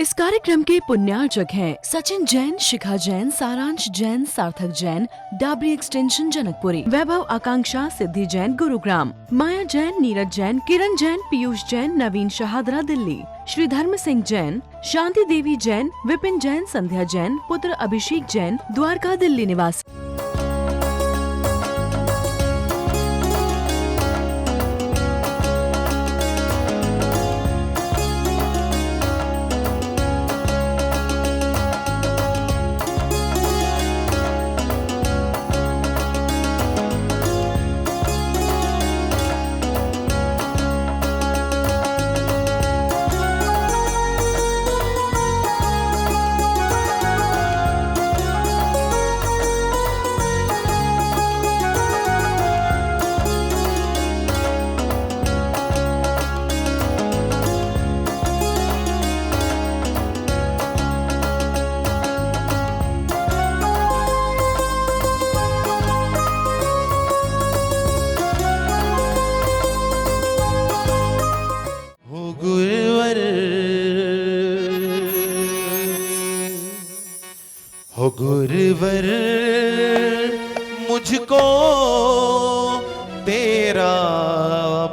इस कार्यक्रम के पुण्यार्चक हैं सचिन जैन, शिखा जैन, सारांश जैन, सार्थक जैन, डाबरी एक्सटेंशन जनकपुरी, वैभव आकांक्षा, सिद्धि जैन, गुरुग्राम, माया जैन, नीरज जैन, किरण जैन, पीयूष जैन, नवीन शाहदरा, दिल्ली, श्री धर्म सिंह जैन, शांति देवी जैन, विपिन जैन, संध्या जैन, पुत्र अभिषेक जैन, द्वारका, दिल्ली निवासी। हो गुरुवर मुझको तेरा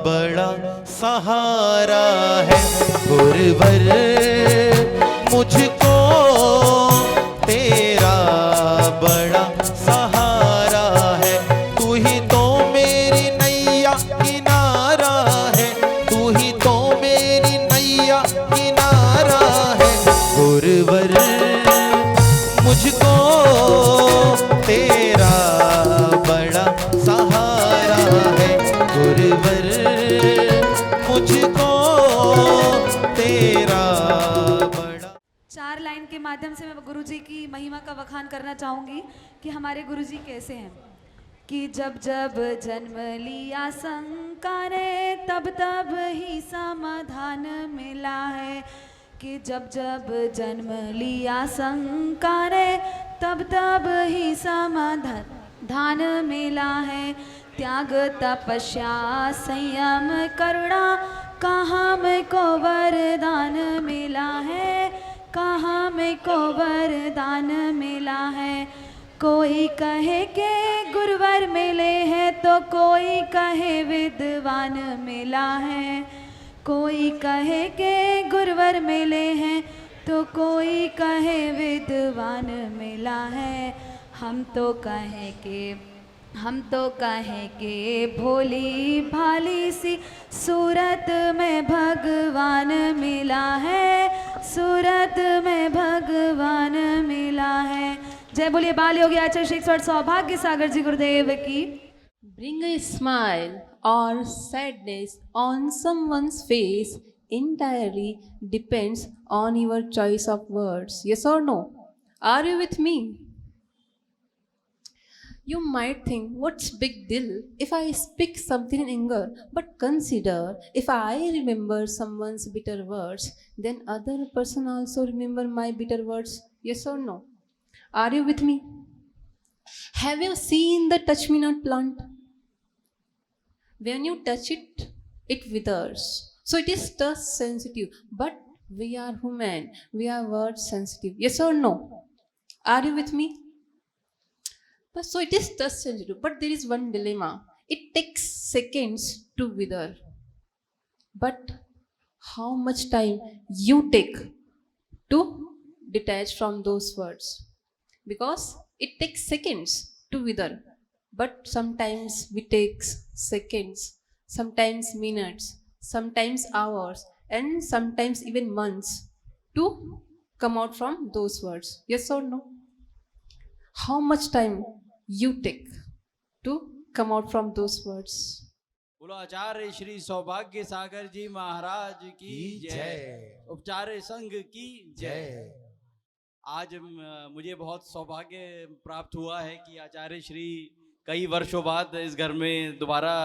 बड़ा सहारा है। गुरुवर मुझको तेरा बड़ा सहारा है। तू ही तो मेरी नैया किनारा है, तू ही तो मेरी नैया किनारा है। गुरुवर मुझको तेरा बड़ा सहारा है। गुरुवर मुझको तेरा बड़ा। चार लाइन के माध्यम से मैं गुरुजी की महिमा का बखान करना चाहूँगी कि हमारे गुरुजी कैसे हैं। कि जब जब जन्म लिया शंका ने तब तब ही समाधान मिला है। कि जब जब जन्म लिया शंका ने तब तब ही समाधान मिला है। त्याग तपस्या संयम करुणा कहाँ में को वरदान मिला है, कहाँ में को वरदान मिला है। कोई कहे के गुरुवर मिले हैं तो कोई कहे विद्वान मिला है। कोई कहे के गुरुवर मिले हैं तो कोई कहे विद्वान मिला है। हम तो कहे के भोली भाली सी सूरत में भगवान मिला है, सूरत में भगवान मिला है। जय बोलिए बाल योगी आचार्य श्री ईश्वर सौभाग्य सागर जी गुरुदेव की। Bring a smile or sadness on someone's face entirely depends on your choice of words. Yes or no? Are you with me? You might think, what's big deal if I speak something in anger? But consider, if I remember someone's bitter words, then other person also remember my bitter words. Yes or no? Are you with me? Have you seen the touch me not plant? When you touch it, it withers. So it is touch sensitive. But we are human. We are word sensitive. Yes or no? Are you with me? But so it is touch sensitive. But there is one dilemma. It takes seconds to wither. But how much time you take to detach from those words? Because it takes seconds to wither. But sometimes we take seconds, sometimes minutes, sometimes hours, and sometimes even months to come out from those words. Yes or no? How much time you take to come out from those words? बोलो आचार्य श्री सौभाग्य सागर जी महाराज की जय, उपचार्य संघ की जय। आज मुझे बहुत सौभाग्य प्राप्त हुआ है कि आचार्य श्री कई वर्षों बाद इस घर में दोबारा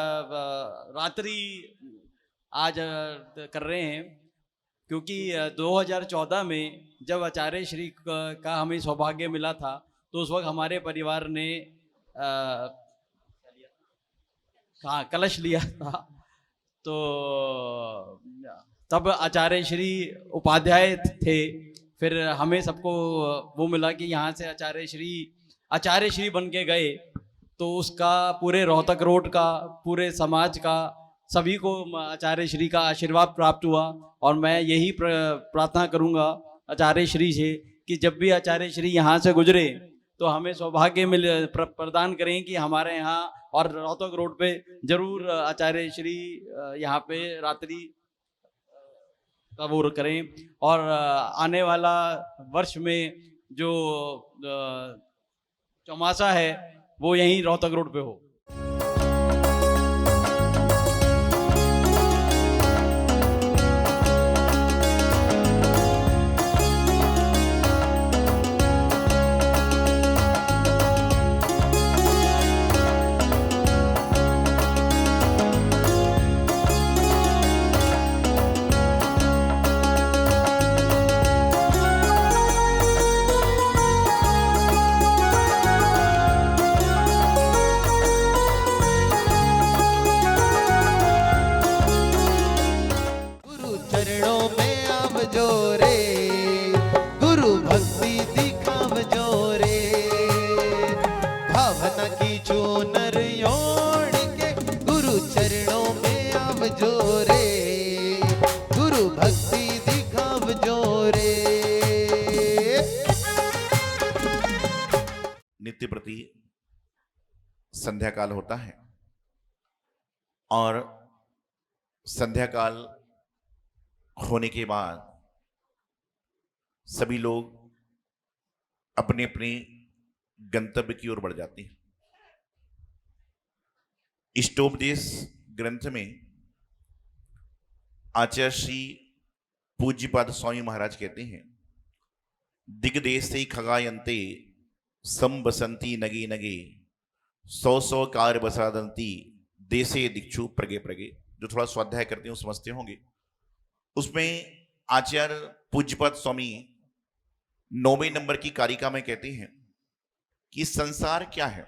रात्रि आज कर रहे हैं। क्योंकि 2014 में जब आचार्य श्री का हमें सौभाग्य मिला था तो उस वक्त हमारे परिवार ने कलश लिया था। तो तब आचार्य श्री उपाध्याय थे फिर हमें सबको वो मिला कि यहाँ से आचार्य श्री बन के गए, तो उसका पूरे रोहतक रोड का, पूरे समाज का, सभी को आचार्य श्री का आशीर्वाद प्राप्त हुआ। और मैं यही प्रार्थना करूँगा आचार्य श्री से कि जब भी आचार्य श्री यहाँ से गुजरे तो हमें सौभाग्य प्रदान करें कि हमारे यहाँ और रोहतक रोड पे जरूर आचार्य श्री यहाँ पे रात्रि का वो करें, और आने वाला वर्ष में जो चौमासा है वो यहीं रोहतक रोड पे हो। चरणों में आव जोरे, गुरु भक्ति दिखाव जोरे, भावना की चूनर ओढ़ के गुरु चरणों में आव जोरे, गुरु भक्ति दिखाव जोरे। नित्य प्रति संध्या काल होता है और संध्या काल होने के बाद सभी लोग अपने अपने गंतव्य की ओर बढ़ जाते हैं। इष्टोपदेश ग्रंथ में आचार्य श्री पूज्यपाद स्वामी महाराज कहते हैं, दिग्देशे खगायन्ते संबसंती नगे नगे, सौ सौ कार बसादंती देशे दिक्षु प्रगे प्रगे। जो थोड़ा स्वाध्याय करते हैं समझते होंगे। उसमें आचार्य पूज्यपाद स्वामी 9वें नंबर की कारिका में कहते हैं कि संसार क्या है।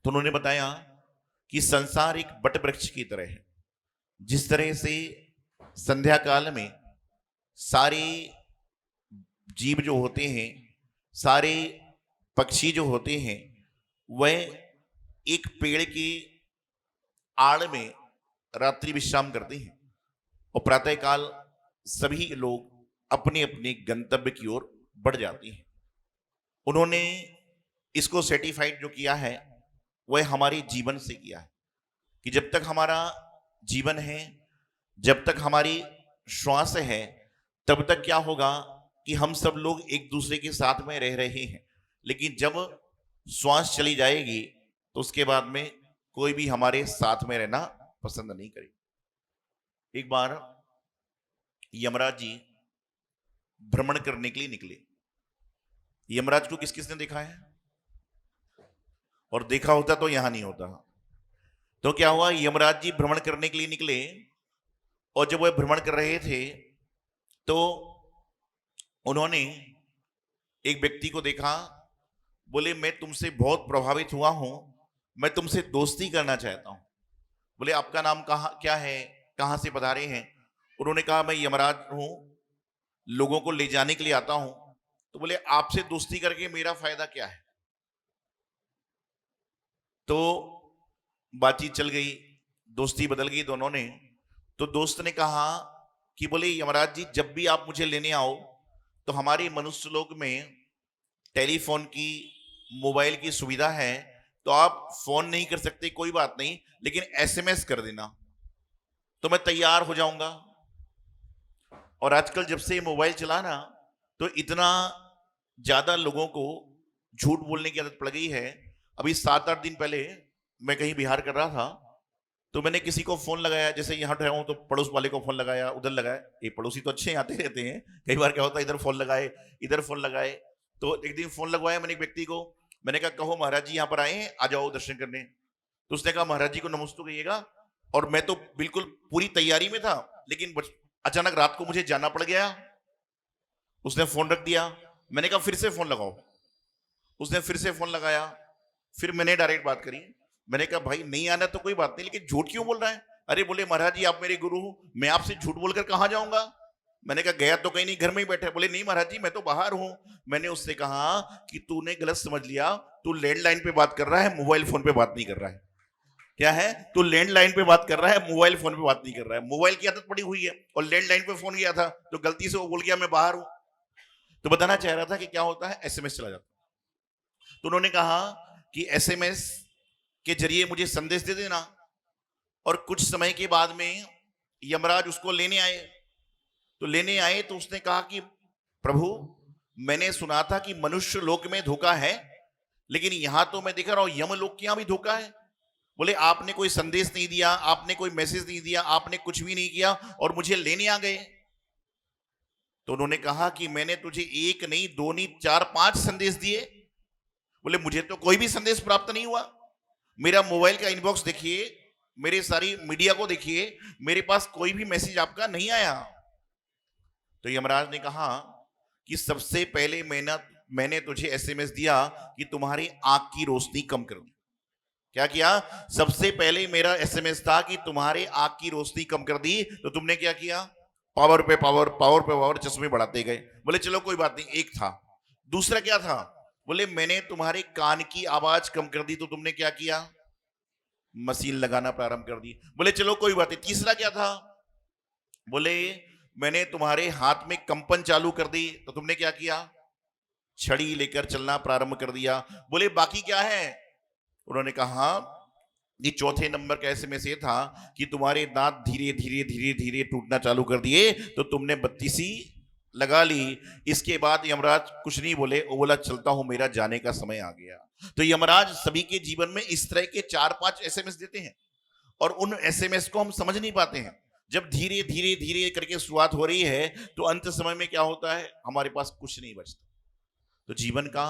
तो उन्होंने बताया कि संसार एक बट वृक्ष की तरह है। जिस तरह से संध्या काल में सारे जीव जो होते हैं, सारे पक्षी जो होते हैं, वह एक पेड़ की आड़ में रात्रि विश्राम करते हैं और प्रातःकाल सभी लोग अपने अपने गंतव्य की ओर बढ़ जाते हैं। उन्होंने इसको सर्टिफाइड जो किया है वह हमारे जीवन से किया है कि जब तक हमारा जीवन है, जब तक हमारी श्वास है, तब तक क्या होगा कि हम सब लोग एक दूसरे के साथ में रह रहे हैं। लेकिन जब श्वास चली जाएगी तो उसके बाद में कोई भी हमारे साथ में रहना पसंद नहीं करेगा। एक बार यमराज जी भ्रमण करने के लिए निकले। यमराज को किस किसने देखा है? और देखा होता तो यहां नहीं होता। तो क्या हुआ, यमराज जी भ्रमण करने के लिए निकले और जब वह भ्रमण कर रहे थे तो उन्होंने एक व्यक्ति को देखा। बोले, मैं तुमसे बहुत प्रभावित हुआ हूं, मैं तुमसे दोस्ती करना चाहता हूं। बोले, आपका नाम क्या है, कहां से पधारे हैं? उन्होंने कहा, मैं यमराज हूं, लोगों को ले जाने के लिए आता हूं। तो बोले, आपसे दोस्ती करके मेरा फायदा क्या है? तो बातचीत चल गई, दोस्ती बदल गई दोनों ने। तो दोस्त ने कहा कि बोले, यमराज जी जब भी आप मुझे लेने आओ तो हमारे मनुष्य लोक में टेलीफोन की, मोबाइल की सुविधा है, तो आप फोन नहीं कर सकते कोई बात नहीं, लेकिन एसएमएस कर देना तो मैं तैयार हो जाऊंगा। और आजकल जब से मोबाइल चला ना, तो इतना ज्यादा लोगों को झूठ बोलने की आदत पड़ गई है। अभी 7-8 दिन पहले मैं कहीं बिहार कर रहा था, तो मैंने किसी को फोन लगाया, जैसे यहाँ ठहरा हूं तो पड़ोस वाले को फोन लगाया, उधर लगाया। ये पड़ोसी तो अच्छे आते रहते हैं, कई बार क्या होता है इधर फोन लगाए, इधर फोन लगाए। तो एक दिन फोन लगवाया मैंने एक व्यक्ति को, मैंने कहा, कहो महाराज जी यहाँ पर आए हैं, आ जाओ दर्शन करने। तो उसने कहा, महाराज जी को नमस्ते कहिएगा। और मैं तो बिल्कुल पूरी तैयारी में था, लेकिन अचानक रात को मुझे जाना पड़ गया। उसने फोन रख दिया। मैंने कहा, फिर से फोन लगाओ। उसने फिर से फोन लगाया। फिर मैंने डायरेक्ट बात करी। मैंने कहा, भाई नहीं आना तो कोई बात नहीं, लेकिन झूठ क्यों बोल रहा है? अरे बोले, महाराज जी आप मेरे गुरु हो, मैं आपसे झूठ बोलकर कहां जाऊंगा, मैंने कहा गया तो कहीं नहीं, घर में ही बैठा है। बोले नहीं महाराज जी मैं तो बाहर हूं। मैंने उससे कहा कि तूने गलत समझ लिया, तू लैंडलाइन पे बात कर रहा है, मोबाइल फोन पे बात नहीं कर रहा है। क्या है, तू लैंडलाइन पे बात कर रहा है, मोबाइल फोन पे बात नहीं कर रहा है। मोबाइल की आदत पड़ी हुई है और लैंडलाइन पे फोन किया था तो गलती से वो बोल गया मैं बाहर हूं। तो बताना चाह रहा था कि क्या होता है, एसएमएस चला जाता। तो उन्होंने कहा कि एसएमएस के जरिए मुझे संदेश दे देना। और कुछ समय के बाद में यमराज उसको लेने आए। तो लेने आए तो उसने कहा कि प्रभु मैंने सुना था कि मनुष्य लोक में धोखा है, लेकिन यहां तो मैं देख रहा हूं यम लोक के यहां भी धोखा है। बोले आपने कोई संदेश नहीं दिया, आपने कोई मैसेज नहीं दिया, आपने कुछ भी नहीं किया और मुझे लेने आ गए। तो उन्होंने कहा कि मैंने तुझे एक नहीं, दो नहीं, 4-5 संदेश दिए। बोले मुझे तो कोई भी संदेश प्राप्त नहीं हुआ। मेरा मोबाइल का इनबॉक्स देखिए, मेरे सारी मीडिया को देखिए, मेरे पास कोई भी मैसेज आपका नहीं आया। तो यमराज ने कहा कि सबसे पहले मैंने तुझे एसएमएस दिया कि तुम्हारी आंख की रोशनी कम कर दी। क्या किया, सबसे पहले मेरा एसएमएस था कि तुम्हारे आंख की रोशनी कम कर दी। तो तुमने क्या किया, पावर पे पावर, पावर पे पावर, चश्मे बढ़ाते गए। बोले चलो कोई बात नहीं, एक था। दूसरा क्या था, बोले मैंने तुम्हारे कान की आवाज कम कर दी। तो तुमने क्या किया, मशीन लगाना प्रारंभ कर दी। बोले चलो कोई बात नहीं। तीसरा क्या था, बोले मैंने तुम्हारे हाथ में कंपन चालू कर दी। तो तुमने क्या किया, छड़ी लेकर चलना प्रारंभ कर दिया। बोले बाकी क्या है, उन्होंने कहा ये चौथे नंबर का एसएमएस ये था कि तुम्हारे दांत धीरे धीरे धीरे धीरे टूटना चालू कर दिए। तो तुमने बत्तीसी लगा ली। इसके बाद यमराज कुछ नहीं बोले, वो बोला चलता हूं, मेरा जाने का समय आ गया। तो यमराज सभी के जीवन में इस तरह के 4-5 एसएमएस देते हैं और उन एसएमएस को हम समझ नहीं पाते हैं। जब धीरे धीरे धीरे करके शुरुआत हो रही है तो अंत समय में क्या होता है, हमारे पास कुछ नहीं बचता। तो जीवन का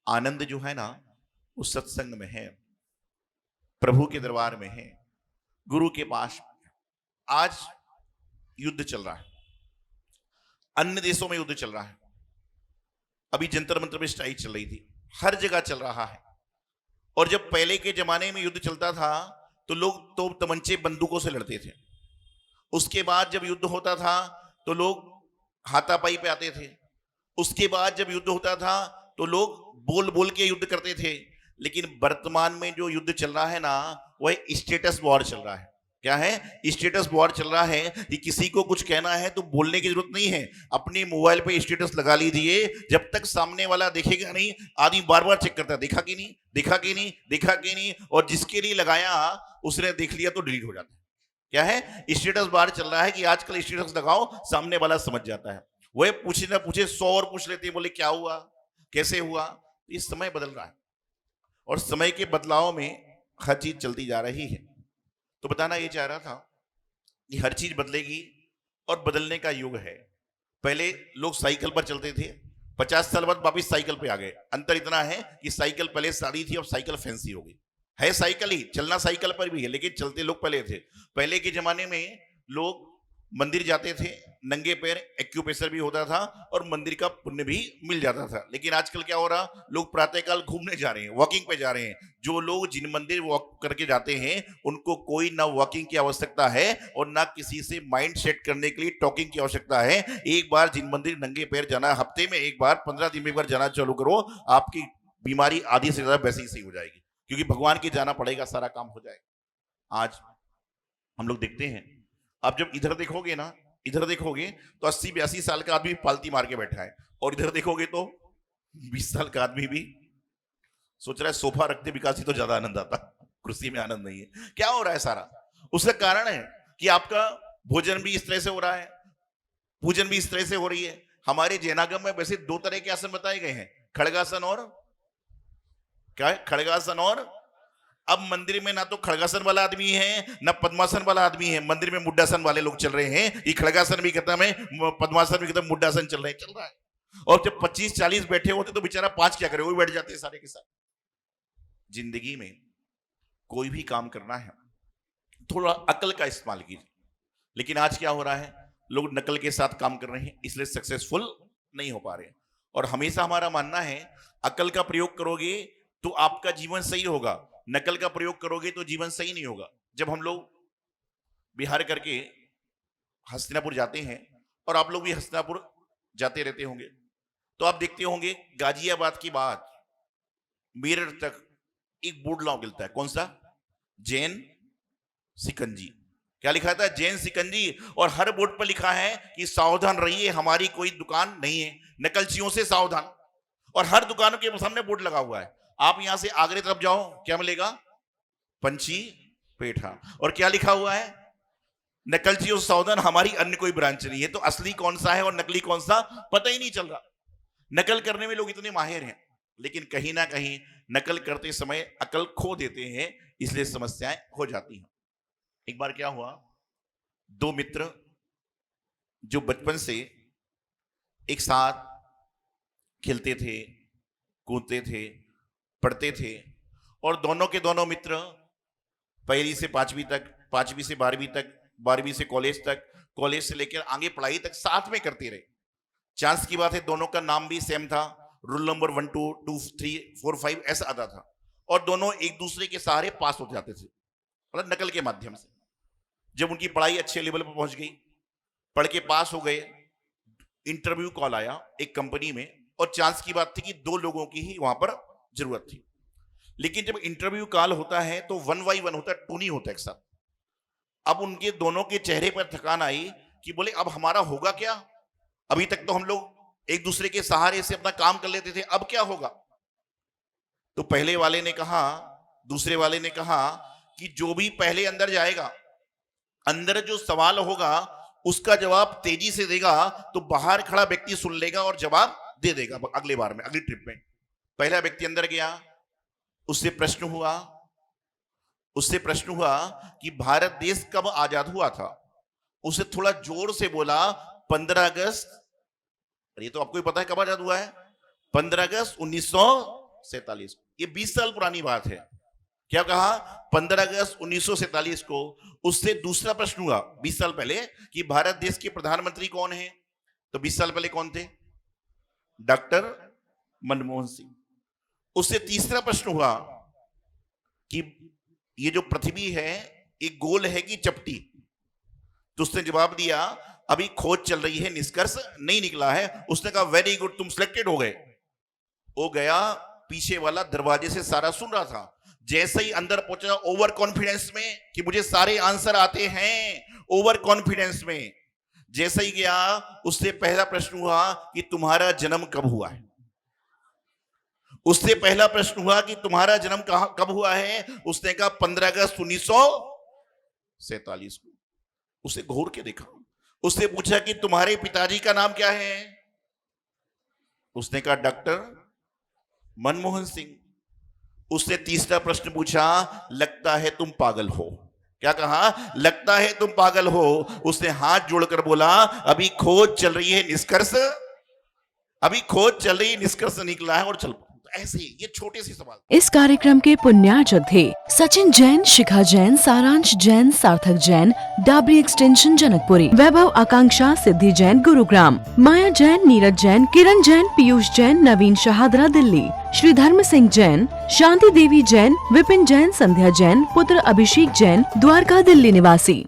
आनंद जो है ना, वो सत्संग में है, प्रभु के दरबार में है, गुरु के पास। आज युद्ध चल रहा है, अन्य देशों में युद्ध चल रहा है। अभी जंतर मंतर में स्ट्राइक चल रही थी, हर जगह चल रहा है। और जब पहले के जमाने में युद्ध चलता था तो लोग तो तमंचे बंदूकों से लड़ते थे। उसके बाद जब युद्ध होता था तो लोग हाथापाई पे आते थे। उसके बाद जब युद्ध होता था तो लोग बोल बोल के युद्ध करते थे। लेकिन वर्तमान में जो युद्ध चल रहा है ना, वह स्टेटस वॉर चल रहा है। क्या है, स्टेटस वॉर चल रहा है कि किसी को कुछ कहना है तो बोलने की जरूरत नहीं है, अपने मोबाइल पे स्टेटस लगा लीजिए। जब तक सामने वाला देखेगा नहीं, आदमी बार बार चेक करता है, देखा कि नहीं, देखा कि नहीं, देखा कि नहीं। और जिसके लिए लगाया उसने देख लिया तो डिलीट हो जाता है। क्या है, स्टेटस बार चल रहा है कि आजकल स्टेटस लगाओ, सामने वाला समझ जाता है। वह पूछे ना पूछे 100 और पूछ लेते हैं, बोले क्या हुआ, कैसे हुआ। इस समय बदल रहा है और समय के बदलाव में हर चीज चलती जा रही है। तो बताना ये चाह रहा था कि हर चीज बदलेगी और बदलने का युग है। पहले लोग साइकिल पर चलते थे, 50 साल बाद वापिस साइकिल पे आ गए। अंतर इतना है कि साइकिल पहले सादी थी, अब साइकिल फैंसी हो गई है। साइकिल ही चलना साइकिल पर भी है, लेकिन चलते लोग पहले थे। पहले के जमाने में लोग मंदिर जाते थे नंगे पैर, एक्यूप्रेशर भी होता था और मंदिर का पुण्य भी मिल जाता था। लेकिन आजकल क्या हो रहा, लोग प्रातःकाल घूमने जा रहे हैं, वॉकिंग पे जा रहे हैं। जो लोग जिन मंदिर वॉक करके जाते हैं उनको कोई ना वॉकिंग की आवश्यकता है और ना किसी से माइंड सेट करने के लिए टॉकिंग की आवश्यकता है। एक बार जिन मंदिर नंगे पैर जाना, हफ्ते में एक बार, 15 दिन में एक बार जाना चालू करो, आपकी बीमारी आधी से ज्यादा वैसे ही सही हो जाएगी, क्योंकि भगवान के जाना पड़ेगा, सारा काम हो जाएगा। आज हम लोग देखते हैं, आप जब इधर देखोगे ना, इधर देखोगे तो 80-82 साल का आदमी पालती मार के बैठा है, और इधर देखोगे तो 20 साल का आदमी भी सोच रहा है सोफा रखते विकासी तो ज्यादा आनंद आता, कुर्सी में आनंद नहीं है। क्या हो रहा है सारा, उसका कारण है कि आपका भोजन भी इस तरह से हो रहा है, पूजन भी इस तरह से हो रही है। हमारे जैनागम में वैसे 2 तरह के आसन बताए गए हैं, खड़गासन और क्या है, खड़गासन और। अब मंदिर में ना तो खड़गासन वाला आदमी है ना पद्मासन वाला आदमी है, मंदिर में मुड्डासन वाले लोग चल रहे हैं। ये खड़गासन भी खत्म है, पद्मासन भी खत्म, मुड्डासन चल रहा है। और जब 25-40 बैठे होते तो बेचारा 5 क्या करे, वो भी बैठ जाते हैं सारे के साथ। जिंदगी में कोई भी काम करना है थोड़ा अकल का इस्तेमाल कीजिए। लेकिन आज क्या हो रहा है, लोग नकल के साथ काम कर रहे हैं, इसलिए सक्सेसफुल नहीं हो पा रहे। और हमेशा हमारा मानना है अकल का प्रयोग करोगे तो आपका जीवन सही होगा, नकल का प्रयोग करोगे तो जीवन सही नहीं होगा। जब हम लोग बिहार करके हस्तिनापुर जाते हैं और आप लोग भी हस्तिनापुर जाते रहते होंगे, तो आप देखते होंगे गाजियाबाद की बात मेरठ तक एक बोर्ड लाओ मिलता है, कौन सा? जैन सिकंजी। क्या लिखा था? जैन सिकंजी। और हर बोर्ड पर लिखा है कि सावधान रहिए, हमारी कोई दुकान नहीं है, नकलचियों से सावधान। और हर दुकानों के सामने बोर्ड लगा हुआ है। आप यहां से आगरे तरफ जाओ, क्या मिलेगा? पंची पेठा। और क्या लिखा हुआ है? नकलचियों से सावधान, हमारी अन्य कोई ब्रांच नहीं है। तो असली कौन सा है और नकली कौन सा पता ही नहीं चल रहा। नकल करने में लोग इतने माहिर हैं, लेकिन कहीं ना कहीं नकल करते समय अकल खो देते हैं, इसलिए समस्याएं हो जाती हैं। एक बार क्या हुआ, दो मित्र जो बचपन से एक साथ खेलते थे, कूदते थे, पढ़ते थे, और दोनों के दोनों मित्र पहली से पांचवी तक, पांचवी से बारहवीं तक, बारहवीं से कॉलेज तक, कॉलेज से लेकर आगे पढ़ाई तक साथ में करते रहे। चांस की बात है दोनों का नाम भी सेम था, रोल नंबर 1 2 2 3 4 5 ऐसा आता था, और दोनों एक दूसरे के सहारे पास हो जाते थे, मतलब नकल के माध्यम से। जब उनकी पढ़ाई अच्छे लेवल पर पहुंच गई, पढ़ के पास हो गए, इंटरव्यू कॉल आया एक कंपनी में, और चांस की बात थी कि 2 लोगों की ही वहां पर जरूरत थी। लेकिन जब इंटरव्यू कॉल होता है तो 1 by 1 होता है, 2 नहीं होता एक साथ। अब उनके दोनों के चेहरे पर थकान आई कि बोले अब हमारा होगा क्या? अभी तक तो हम लोग एक दूसरे के सहारे से अपना काम कर लेते थे, अब क्या होगा? तो पहले वाले ने कहा, दूसरे वाले ने कहा कि जो भी पहले अंदर जाएगा, अंदर जो सवाल होगा उसका जवाब तेजी से देगा तो बाहर खड़ा व्यक्ति सुन लेगा और जवाब दे देगा अगले बार में, अगली ट्रिप में। पहला व्यक्ति अंदर गया, उससे प्रश्न हुआ कि भारत देश कब आजाद हुआ था? उसे थोड़ा जोर से बोला 15 अगस्त। ये तो आपको ही पता है कब आजाद हुआ है, 15 अगस्त 1947। ये 20 साल पुरानी बात है। क्या कहा? 15 अगस्त 1947 को। उससे दूसरा प्रश्न हुआ 20 साल पहले कि भारत देश के प्रधानमंत्री कौन है? तो 20 साल पहले कौन थे? डॉक्टर मनमोहन सिंह। उससे तीसरा प्रश्न हुआ कि ये जो पृथ्वी है ये गोल है कि चपटी? तो उसने जवाब दिया अभी खोज चल रही है, निष्कर्ष नहीं निकला है। उसने कहा वेरी गुड, तुम सिलेक्टेड हो गए। वो गया, पीछे वाला दरवाजे से सारा सुन रहा था। जैसे ही अंदर पहुंचा, ओवर कॉन्फिडेंस में कि मुझे सारे आंसर आते हैं, ओवर कॉन्फिडेंस में जैसे ही गया, उससे पहला प्रश्न हुआ कि तुम्हारा जन्म कब हुआ है? उससे पहला प्रश्न हुआ कि तुम्हारा जन्म कब हुआ है? उसने कहा 15 अगस्त 1947 को। उसे घूर के देखा, उससे पूछा कि तुम्हारे पिताजी का नाम क्या है? उसने कहा डॉक्टर मनमोहन सिंह। उसने तीसरा प्रश्न पूछा, लगता है तुम पागल हो। क्या कहा? लगता है तुम पागल हो। उसने हाथ जोड़कर बोला अभी खोज चल रही है, निष्कर्ष निकला है और चल। ऐसे ही ये छोटे से सवाल। इस कार्यक्रम के पुण्यार्चक थे सचिन जैन, शिखा जैन, सारांश जैन, सार्थक जैन, डाबरी एक्सटेंशन जनकपुरी, वैभव आकांक्षा सिद्धि जैन गुरुग्राम, माया जैन, नीरज जैन, किरण जैन, पीयूष जैन, नवीन शाहदरा दिल्ली, श्री धर्म सिंह जैन, शांति देवी जैन, विपिन जैन, संध्या जैन, पुत्र अभिषेक जैन, द्वारका दिल्ली निवासी।